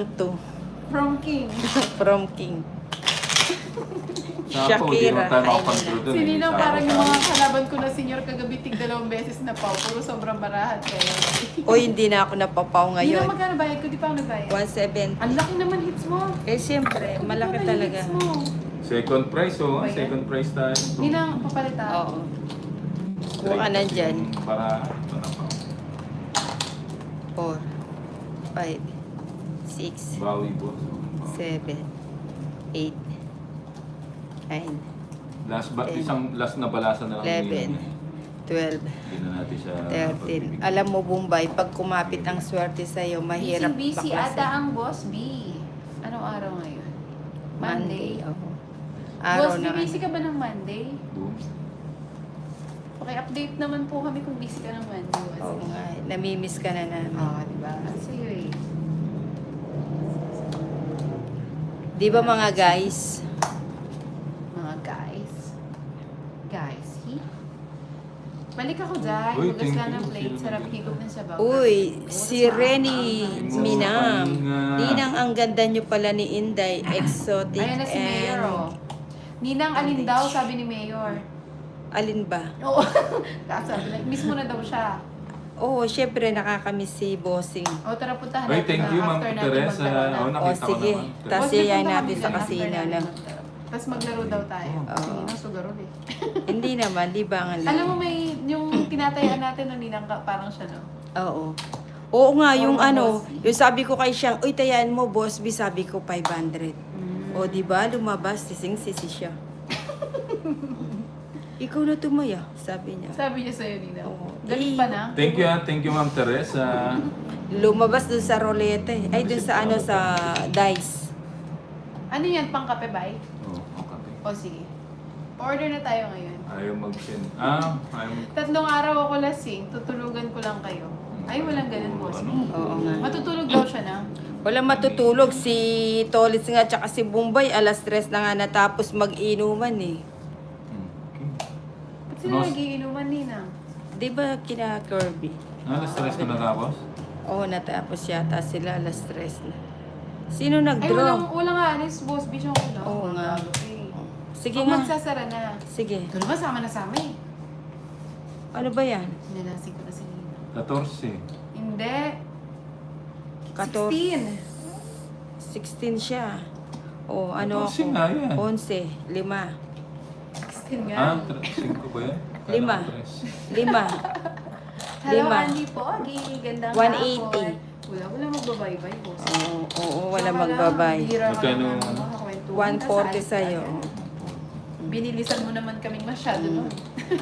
to. From King. From King. Sako, hindi naman tayo makapag-draw doon. Si Ninang Sako parang yung tayo. mga kalaban ko na senior kagabi tig 2 beses na pao. Puro sobrang barahat kayo. O hindi na ako napapaw Ninang, ngayon. magkano bayad ko? Di pa ako nagbayad. 170. Ang laki naman hits mo. Eh siyempre, malaki Ano talaga. hits mo? Second prize, oh. Ba yan? Second prize tayo. Ninang, papalita. Oo. Kuha ka na dyan. Para, ito na pa. 4, 5, 6, Bawi po. 7, 8, 9, Last Ten. isang last na balasa na lang. 11, 12, Hindi na natin siya 13. Alam mo, Bombay, pag kumapit ang swerte sa'yo, mahirap Busy baklasin. ata ang Boss B. Anong araw ngayon? Monday. Oo. Araw Boss B, na busy ka ba ng Monday? Boom. Okay, update naman po kami kung busy ka ng Monday. Boss Oo B. nga, namimiss ka na namin. Oo, diba? Sa'yo eh. Di ba mga guys? Mga guys. Guys, balik ako dyan. Uy, Hugas thank lang you. ng plate. Sino Sarap yun? higop ng sabaw. Uy, si Renny Mo, Minam. pahinga. Ninang, ang ganda nyo pala ni Inday. Exotic Ayan na si Mayor, oh. Ninang alin daw, sabi ni Mayor. Alin ba? Oo. Sabi na, miss mo na daw siya. Oo, syempre nakakamiss si Bossing. O, tara puntahan Uy, natin thank na you, Ma'am after natin Teresa. maglaro na. Oh, O nakita ko sige, naman. tas Boss, may yayain punta natin kami sa dyan after kasino natin na. maglaro. Tapos maglaro daw tayo. Oo. Sige na, sugaro eh. Hindi naman, libangan lang. Alam mo, may yung tinatayaan natin ng Ninang parang siya, no? Oo. Oo nga, yung Oo, ano, Boss. yung sabi ko kay siyang, uy, tayaan mo, Boss B, sabi ko 500. O, di ba, lumabas, sising-sisi siya. Ikaw na tumaya, sabi niya. Sabi niya sa'yo, Ninang. Oo. Galit pa na? Thank you, thank you, Ma'am Teresa. Lumabas dun sa rolete. Ay, dun sa ano, sa dice. Ano yan, pang kape, bay? Oh, okay. O, sige. Order na tayo ngayon. Ayaw mag-send. Ayaw mag... 3 araw ako lasing, tutulugan ko lang kayo. Ay, walang ganun, boss. Ano? Oo nga. Matutulog daw siya na. Walang matutulog. Si Tolitz nga, tsaka si Bombay, alas 3 na nga natapos mag-inuman eh. Okay. Ba't sila Boss. nagiinuman, Ninang? Di ba kina Kirby? Alas stress ka na tapos? Oo, natapos yata sila alas 3 na. Sino Ay, nag-draw? walang anis, boss. Bisyo ko na. Oo nga. Sige Pag nga. magsasara na. Sige. Ito naman, sama na sama eh. Ano ba yan? Nilalasing ko na si Ninang. 14. Hindi. 14. 16. 16 siya. O, ano 14 ako? nga yan. 11. 5. 16 nga. 5 ba yan? Lima. Kala ko tres. 5. Hello, Lima. Andy Pogi. Gandang 180. hapon. Wala magbabaybay, boss. Oo, wala Saka lang, magbabay. bihira ka Magkano? lang, ano, kakwentuhan ka 140 sa sa'yo. alta. Binilisan mo naman kaming masyado nun.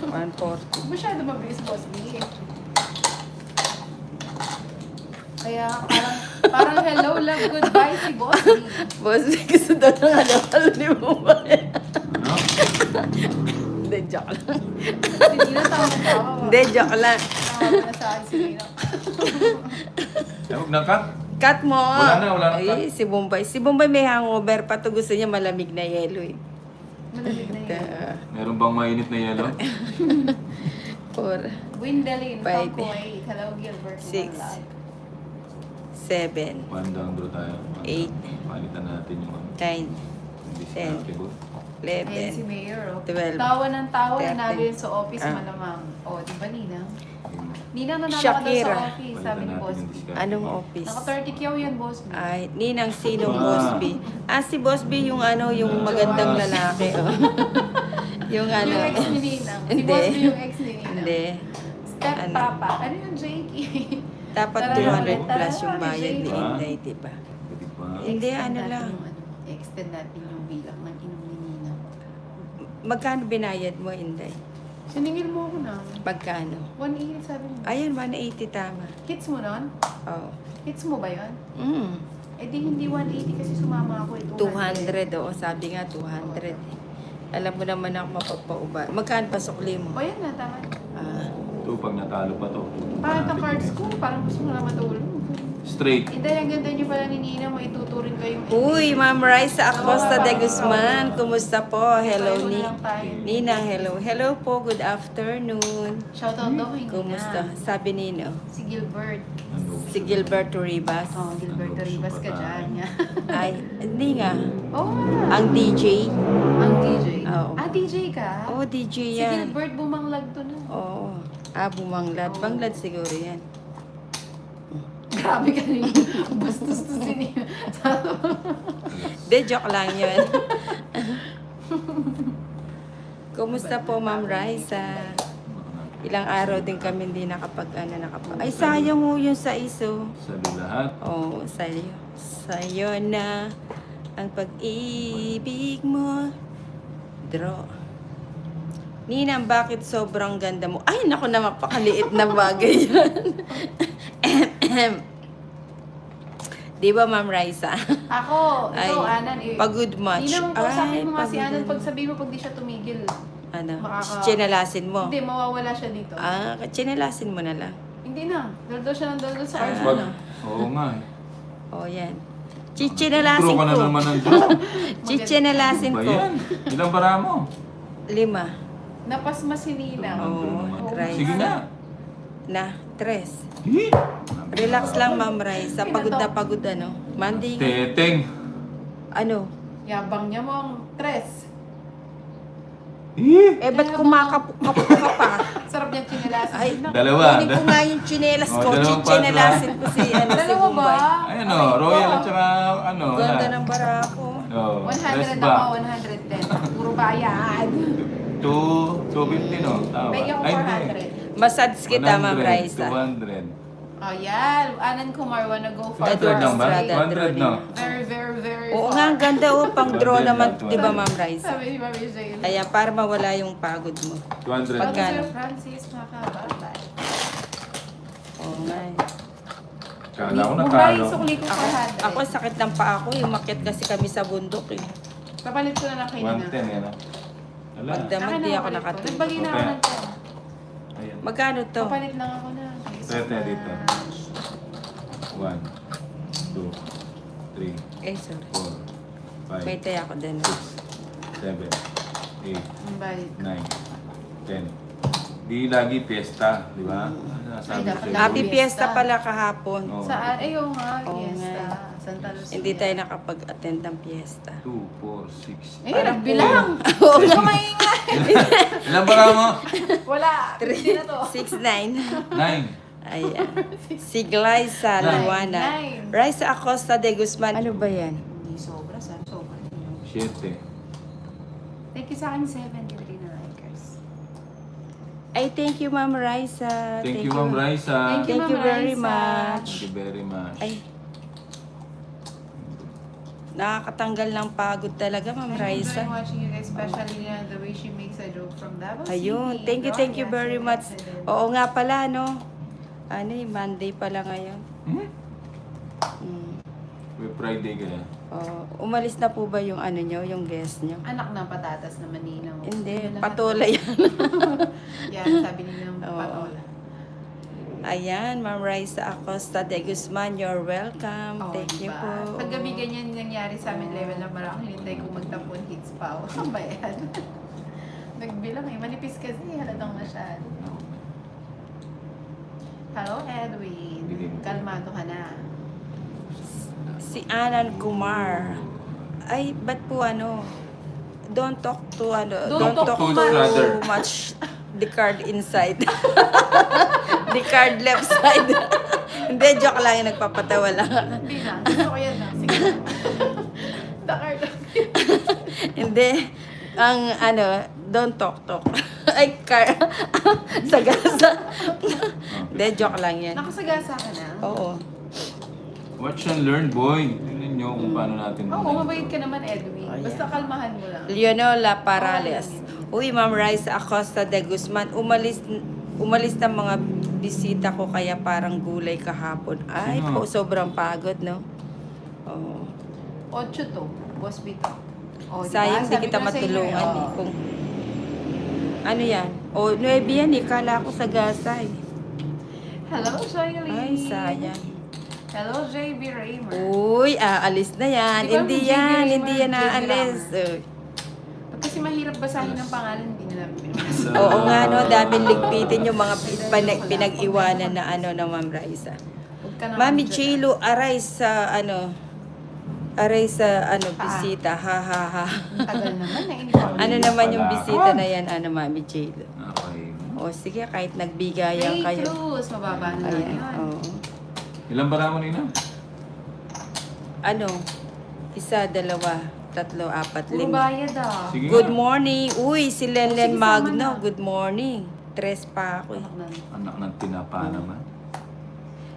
140. Masyado mabilis, boss B. Kaya parang hello, love, goodbye si boss B. Boss, gusto daw ng alakal ni Bombay. Ano? Hindi, joke lang. Hindi na tawa-tawa. Hindi, joke lang. Tawa na sa akin si Nino. Huwag na cut. Cut mo! Wala na Ay, cut. si Bombay. Si Bombay may hangover pa to. Gusto niya malamig na yelo eh. Malamig na yun. Meron bang mainit na yelo? 4, Gwendolyn, Five. Pangkoy, hello Gilbert. Six. Malay. 7, One down bro tayo. 8, Palitan natin yung 9, hindi Ten. Ayan si 11. Mayor, oh. 12. Tawa ng tawa na 13. nabi sa office, Ah. malamang. O, di ba, Ninang? Ninang nanalo ka daw Shakira. sa office, sabi ni Boss B. Anong office? Naka 30 kyaw yan, Boss B. Ay, ninang sinong Boss B? Si Boss B yung ano, yung magandang lalaki. Oh. yung ano. Yung ex ni Ninang. Si Hindi. Boss B yung ex ni Ninang. Hindi. Step Ano? Papa. Ano yung Jakey? Dapat Tara, 200 plus yung tara, bayad ni Jay. Inday, di ba? Pwede pa. Hindi, ano lang. Extend natin yung bilang ng inom ni Ninang. Magkano binayad mo, Inday? Siningil mo ako na. Magkano? 180 sabi mo. Ayan, 180 tama. Hits mo nun? Oh. Hits mo ba yun? Mm. Eh di hindi 180 kasi sumama ako eh. 200, oo. Sabi nga, 200. Alam mo naman ako mapapauba. Magkano pa sukli mo? O yan na, tama. Ah, Ito, pag natalo pa to. Parang ang cards ko, parang gusto mo na matulog. Straight. Hindi, ang ganda niyo pala ni Nina, may tuturin kayong... Uy, Ma'am Raisa Acosta de Guzman. Kumusta po? Hello, Tayo na lang tayo. Nina, hello. Hello po, good afternoon. Shoutout daw kay Nina. Kumusta? Sabi Nino. Si Gilbert. Ano? Si Gilberto Rivas. Oh, Gilberto Rivas ka dyan. Ay, hindi nga. Oo nga. Ang DJ. Ang DJ. Oo. Ah, DJ ka? Oo, DJ Si yan. Gilbert bumanglag to na. Oo. Bumanglad. Banglad siguro yan. Grabe ka rin. Bastos to siniya. De, joke lang yun. Kumusta po, Ma'am Raisa? Ilang araw din kami hindi Ay, sayang mo yung sa iso. Sa lahat. Oo, sa'yo. Sa'yo na ang pag-ibig mo. Draw. Ninang, bakit sobrang ganda mo? Ay, naku na, mapakaliit na bagay yan. Di ba, Ma'am Raisa? Ako, Ay, ikaw, Anan. pagod much. Hindi naman po sa akin mo nga si pagod Anan, ano. pag sabihin mo, pag di siya tumigil, Ano? Makaka- Chinelasin mo? hindi, mawawala siya dito. Chinelasin mo na lang. Hindi na. Daldal siya ng daldal sa arts Wag. na. Oo nga eh. O, yan. Chichinelasin Draw ka na ko. naman ng draw. Chichinelasin Ba ko. yan? Ilang bara mo? 5. Napasma si Nina. Oo, try. Sige na. Na, 3. Eh, Relax lang, Ma'am Raisa. Pagod na pagod, ano? Monday nga. Teteng. Ano? Yabang niya mo ang tres. Ba't kumakapok ka pa? Sarap niyang chinelasin. Ay, Dalawa. kunin ko nga yung chinelas ko. Dalawang Chichinelasin ko si, si Dalawa ba? Bombay. Ayan o, Royal at saka ano. Ganda lahat. ng barako. Oh, 100 rest ako, back. 110. Puro bayad. 250 no? Tama. Bigyan ko Ay, hindi. 400. Massage kita, Ma'am 100, Raisa. 200. Oh, yan. Anan Kumar, wanna go for 100 lang ba? Estrada, 100 no? Very, very, very Oo far. nga, ang ganda o. Pang draw 100 naman, lang, di ba, Ma'am Raisa? Sabi ni Mami Jane. Ayan, para mawala yung pagod mo. 200. Pagka- Magkano? Sir Francis, makababay. Oo nga. Kala ko Mumbai, natalo. sukli ko 400. Ako, sakit ng paa ko. Umakyat kasi kami sa bundok eh. Papalit ko na lang kayo na. 110 yan ah. Wala. Magdamag di ako nakatulog. Nagbagi na ako Okay. ng 10. Ayan. Magkano to? Papalit lang ako na. Pwede dito. 1, 2, 3, Eh, sorry. 4, 5, May tayo ako din. 7, 8, Ang balik. 9, 10. Di lagi piyesta, di ba? Sabi dapat ko sa'yo. Happy Fiesta. Fiesta pala kahapon. Oo. Saan? Ayun nga, Oo fiesta. nga. Santa Lucia. Hindi tayo nakapag-attend ng fiesta. 2, 4, 6. Eh, nagbilang. Oo Hindi nga. ko maingay. Ilan ba mo? Wala. Hindi na to. 6'9". 9. Ayan. Si Glyza Luana. 9. Raisa Acosta de Guzman. Ano ba yan? Hindi sobra, sir. Sobra. 7. Thank you sa akin, 7. Hindi na likers. Ay, thank you, Ma'am Raisa. Thank you, Ma'am Raisa. Thank you, Thank you Ma'am very Raisa. much. Thank you very much. Ay. Nakakatanggal ng pagod talaga, Ma'am I'm Raisa. enjoying watching you guys, especially the way she makes a joke from Davao Ayun. City. Thank you Yes, very yes, much. yes, yes. Oo nga pala, no? Ano Monday pala ngayon. Hmm? Mm. May Friday kaya. Umalis na po ba yung ano nyo, yung guest nyo? Anak ng patatas na maninaw. Hindi, Ano lahat? patola yan. Yan, sabi nila ng Oo. patola. Ayan, Ma'am Raisa Acosta de Guzman, you're welcome. Oh, Thank you diba? po. Pag gabi ganyan nangyari sa amin level na marang hinintay kong magtapon hits pa. Ang bayan. Nagbilang eh. Manipis kasi. Halatang masyado. Hello, Edwin. Kalmado ka na. Si Anan Kumar. Ay, ba't po ano? Don't talk to Don't talk to too brother. much the card inside. The card left side. Hindi, joke lang yung nagpapatawa lang. Hindi na. Gusto ko yan na. Sige. Takar. Hindi. Ang ano, don't talk. Ay, sagasa. Hindi, joke lang yan. Nakasagasa ka na? Oo. Watch and learn, boy. Tingnan nyo kung paano natin. Oo, mabait ka naman, Edwin. Oh, yeah. Basta kalmahan mo lang. Leonola Parales. Uy, Ma'am Raisa Acosta de Guzman, umalis ng mga bisita ko kaya parang gulay kahapon. Ay, Sino? po, sobrang pagod, no? Oo. 8 to. Boss B to. Oh, diba? Sayang di Sabi kita ko sa inyo, matulungan eh. oh. Kung, ano yan? O, 9 yan eh. Kala ko sa gasa eh. Hello, Joylene. Ay, sayang. Hello, JB Raymer. Uy, aalis na yan. Di ba Hindi kung yan. JB Hindi Raymer, yan JB naalis. Pag kasi mahirap basahin ng pangalan, hindi na namin pinabasa. Oo nga, no? Daming ligpitin yung mga pinag-iwanan na ano ng Ma'am Raisa. Huwag ka na. Mami J-Lo, aray sa bisita. Ha, ha, ha. Ang tagal naman na inform. Ano naman yung Pala. bisita na yan, Mami J-Lo? Okay. O sige, kahit nagbigayan Ray kayo. Cruz, mababa na lang Ayan, yun. oo. Ilan bara mo nina? Ano? Isa, dalawa, tatlo, apat, Puro lima. bayad ah. Sige Good nga. morning. Uy, si Lenlen Sige, sama Magno. na. Good morning. Tres pa ako eh. Anak ng tinapa naman.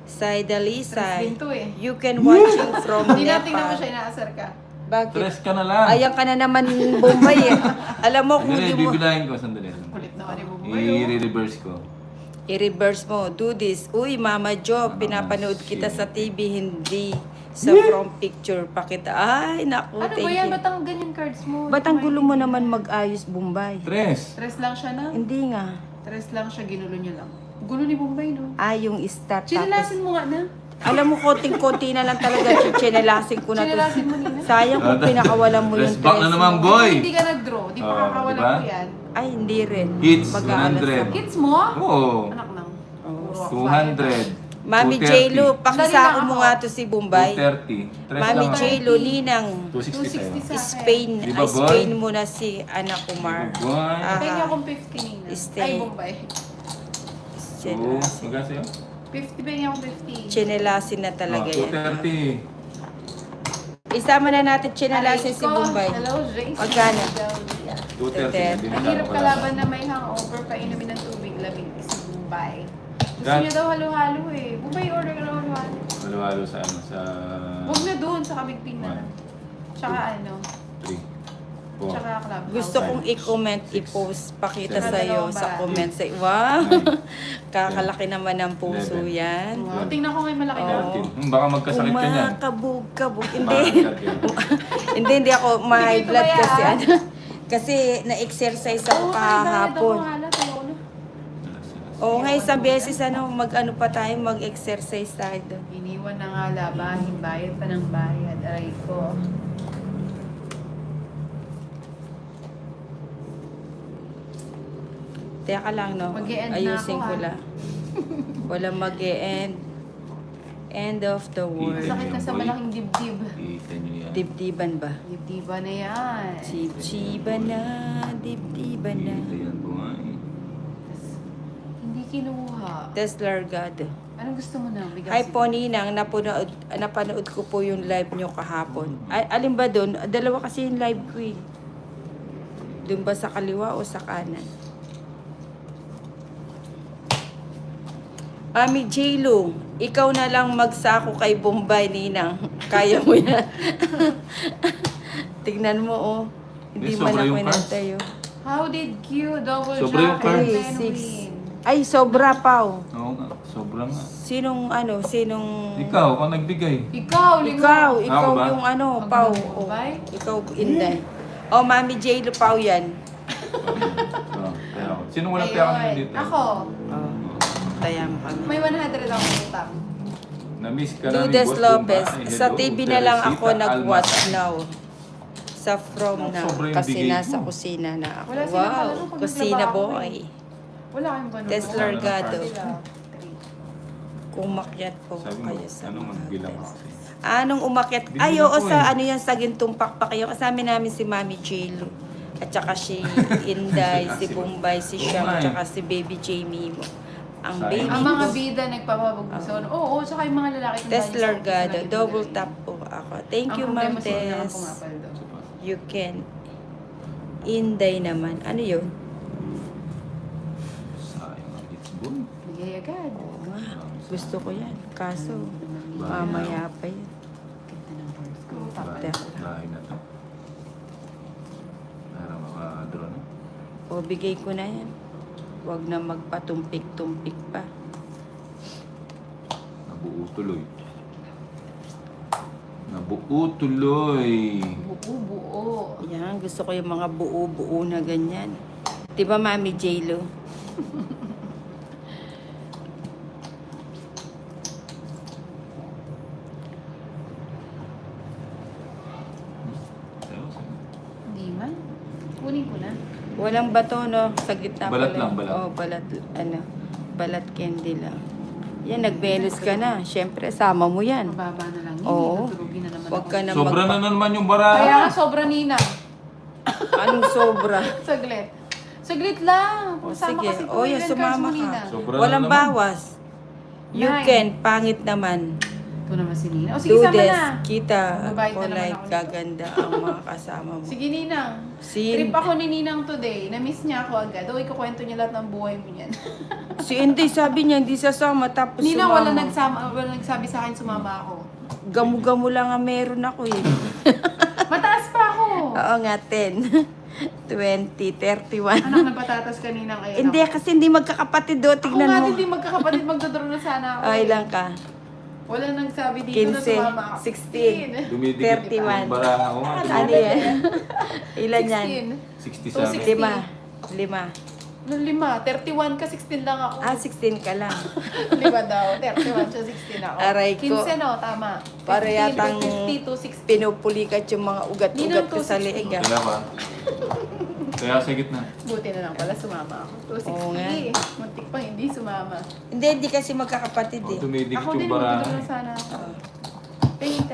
Saida Stress Lisay. din to eh. You can watching from Hindi natin naman Nepal. siya inaasar ka. Bakit? Tres ka na lang. Ayan ka na naman, Bombay eh. Alam mo kung Sandali, di mo bibilahin ko. Sandali. Kulit naman ni Bubuhay. I-reverse ko. i-reverse mo, do this. Uy, Mama Jo, Ano, pinapanood kita shit. sa TV, hindi sa from picture pa kita. Ay, naku, Ano ba thank yan? you. Ba't ang ganyan cards mo? Ba't ang gulo mo naman mag-ayos, Bombay? Tres. Stress lang siya na. Hindi nga. Stress lang siya, ginulo niya lang. Gulo ni Bombay, no? Yung start. Tapos, Chinelasin mo nga na. alam mo, konting-konti na lang talaga chinelasin ko na to. Chinelasin mo nina. Sayang kung pinakawalan mo yung Rest back na tres naman, mo. boy. Hindi ka nag-draw. Di pa Oh, kakawala diba? ko yan. Ay, hindi rin. Hits, Mag-aalas 100. ako. Kids mo? Oo. Anak nang. Oh. 200. Mami 230. J-Lo, pakisako Dali mo lang nga ako. to si Bombay. 230. Tres Mami lang ako. J-Lo, Ninang. 260 sa'yo. 260 sa akin. Spain. Di ba, boy? Spain mo na si Anak Kumar. Di ba, boy? Ah. Kaya akong 50 nina. Stay. Ay, Bombay. Oo. Magkano sa'yo? 50 ba niya akong 50? Chinelasin na talaga yan. 230. Isama na natin chinelasin si Bombay. Hello, Jace. Magkano? 230. Ang hirap kalaban na may hangover pa inumin ng tubig lamig si Bombay. Gusto Yan. niya daw halo-halo eh. Bombay, order ka daw halo-halo. Halo-halo sa ano, sa... Huwag na doon sa kabigting na lang. Tsaka ano, 3, 4. tsaka clubhouse. Gusto kong i-comment, i-post, pakita Seven. sa'yo sa comment sa Wow! Kakalaki naman ng puso 11. yan. Wow, tingnan ko ngayon malaki na. Oo. Baka magkasakit ka niyan. Kumakabog-kabog. Baka Hindi. magkasakit. hindi ako ma-high Hindi blood ito kasi kaya? ano. Kasi na-exercise ako kahapon. Oo nga, isang beses mag-ano pa tayo, mag-exercise tayo doon. Iniwan na nga labahin, bayad pa ng bayad. Aray ko. Teka lang, no? Mag-e-end na Ayusin ako, ko ha? lang. Walang mag-e-end. End of the world. Masakit na sa malaking dibdib. Kita niyo yan. Dibdiban ba? Dibdiba na yan. Dibdiban na, dibdiban na. Kita yan po nga eh. Hindi kinuha. Deslargado. Anong gusto mo na? Bigas Hi po, Ninang. Napanood ko po yung live nyo kahapon. Ay, alin ba doon? Dalawa kasi yung live ko eh. Doon ba sa kaliwa o sa kanan? Mami J-Lo, ikaw na lang magsako kay Bombay, Ninang. Kaya mo yan. Tignan mo, oh. Hindi May man sobra ako yung cards? inantay, oh. How did Q double Sobra yung jack cards. and Ay, then 6. win? Ay, sobra, Pao. Oo nga, sobrang nga. Sinong, sinong... Ikaw, ang nagbigay. Ikaw, lima. Ikaw Ako ba? yung Ang Pao. gulo, Oh. Bombay? Ikaw, Inday. Oh, Mami J-Lo, Pao yan. Oo, kaya ako. Sino walang pera Ayun. nyo dito? Ako. Oh, tayang kami. May 100 akong utang. Na-miss ka na ni Lourdes Boss Lopez, Bombay. sa Hello, TV na lang ako Teresita nag-watch Almazan. now. Sa From Now. Sobra yung Kasi bigay nasa mo. kusina na ako. Wala silang Wow, kalaro pag kusina naglaba ako boy. Wala kayong ganun. Tesla Gado. Sila. Kumakyat po Sabi mo, kayo sa ano mga magbilang test. ako? Anong umakyat? Binili Ay, oo, ko sa eh. ano yan, sa gintong pakpak kayo. Kasama namin si Mami J-Lo. At saka si Inday, si Bombay, si Oo Sham, nga at eh. saka si Baby Jamie mo. Ang Sayang. baby Ang ko. mga bida nagpapabaguson. Oo, tsaka yung mga lalaki. kung Tess dahil sa Largado, utos na double naging tap po ako. Thank Ang you, problema Ma'am sa una Tess. ang pumapal doon. You can. Inday naman. Ano yun? Sayang ang hits boy. Bigay agad. Oo nga. Gusto ko yan. Kaso, mamaya pa yan. Ganda ng words ko. Bahay, Teka. bahay na to. Para makadraw na. O, bigay ko na yan. Huwag na magpatumpik-tumpik pa. Nabuo tuloy. Nabuo tuloy. Buo-buo. Yan, gusto ko yung mga buo-buo na ganyan. Diba, Mami J-Lo? Hindi man. Kunin ko na. Walang bato, no? Sa gitna Balat pala. lang, balat. Oh, balat, balat candy lang. Yan, nag-Venus ka na. Siyempre, sama mo yan. Mababa na lang yun. Oo. Natulogin na naman Huwag ako. ka na Sobra na naman yung Kaya baraha. nga, sobra nina. Anong sobra? Saglit. Saglit lang. O Sama sige, kasi o yan, cards sumama mo, Nina. ka. Sobra na Walang naman. bawas. You Nine. can, pangit naman. Ito naman si Nina. O sige, sama Dudes, na. kita, Babayad na naman polite, ako nito. kaganda ang mga kasama mo. Sige, Ninang. Si, Trip ako ni Ninang today. Na-miss niya ako agad. O, ikukwento niya lahat ng buhay mo niyan. si Inday, sabi niya, hindi sasama, tapos Ninang, sumama. wala nagsabi sa akin sumama ako. Gamu-gamu lang ang meron ako eh. Mataas pa ako. Oo nga, 10, 20, 31. Anak, nagpatatas kanina ngayon Hindi, ako. kasi hindi magkakapatid do. Ako Tignan nga, mo. hindi magkakapatid. Magdodoro na sana ako. Ay eh. lang ka. Wala nagsabi dito na 15, sumama ako. 16. Dumidikit 31. yung baraha ko nga. Ano yan? Ilan yan? 16. 67. 5. 5. Nung 5. 31 ka, 16 lang ako. Ah, 16 ka lang. 5 daw. 31 siya, 16 ako. Aray ko. 15 no, tama. Para 15, yatang 50 to 60. pinupulikat yung mga ugat-ugat Ninang ko sa 260. leeg. ah. Kaya ba? Kaya sa gitna. Buti na lang pala sumama ako. Oo nga. 260. Muntik pa hindi sumama. Hindi kasi magkakapatid eh. Dumidikit Ako yung din, baraha. magdodoro sana ako. Oo. Paying